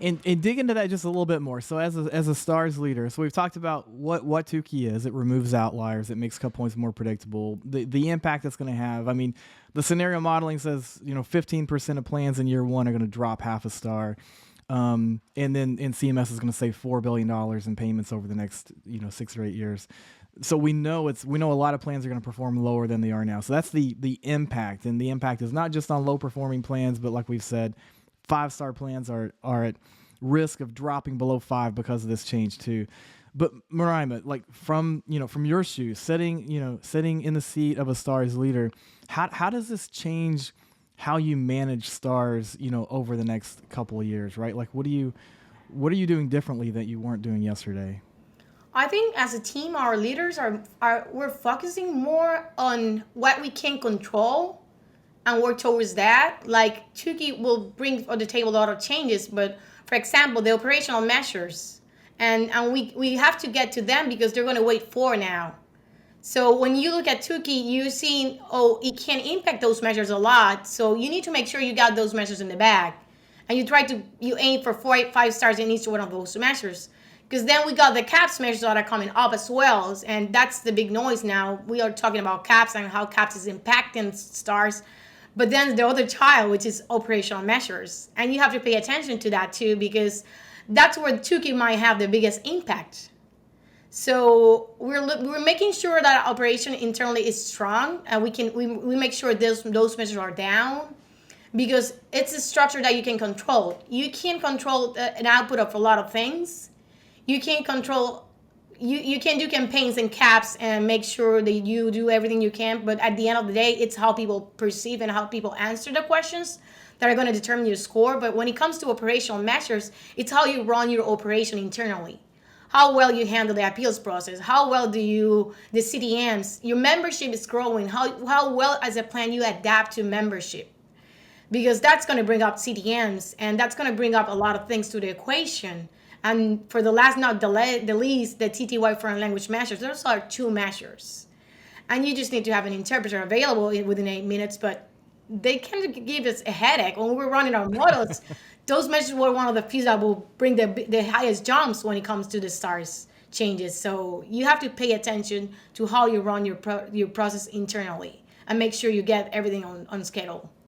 And dig into that just a little bit more. So as a stars leader, so we've talked about what Tukey is. It removes outliers. It makes cut points more predictable. The impact it's going to have. I mean, the scenario modeling says 15% of plans in year one are going to drop half a star. And then CMS is going to save $4 billion in payments over the next 6 or 8 years. So we know a lot of plans are going to perform lower than they are now. So that's the impact, and the impact is not just on low performing plans, but like we've said, 5-star plans are at risk of dropping below 5 because of this change too. But Mariah, like from your shoes, sitting in the seat of a stars leader, how does this change how you manage stars, over the next couple of years, right? Like what are you doing differently that you weren't doing yesterday? I think as a team, our leaders are we're focusing more on what we can control and work towards that. Like Tukey will bring on the table a lot of changes, but for example, the operational measures, and we have to get to them because they're going to wait for now. So when you look at Tukey, you're seeing, oh, it can impact those measures a lot. So you need to make sure you got those measures in the bag. And you aim for 5 stars in each one of those measures. Because then we got the caps measures that are coming up as well. And that's the big noise now. We are talking about caps and how caps is impacting stars. But then the other child, which is operational measures. And you have to pay attention to that too, because that's where Tukey might have the biggest impact. So we're making sure that our operation internally is strong, and we make sure those measures are down, because it's a structure that you can control. You can't control an output of a lot of things. You can't control. You can do campaigns and caps and make sure that you do everything you can, but at the end of the day, it's how people perceive and how people answer the questions that are going to determine your score. But when it comes to operational measures, it's how you run your operation internally, how well you handle the appeals process, how well do you the CDMs, your membership is growing, how well as a plan you adapt to membership, because that's going to bring up CDMs, and that's going to bring up a lot of things to the equation. And for the last not the least, the TTY foreign language measures, those are 2 measures, and you just need to have an interpreter available within 8 minutes. But they can give us a headache when we're running our models. Those measures were one of the few that will bring the highest jumps when it comes to the stars changes. So you have to pay attention to how you run your process internally and make sure you get everything on schedule.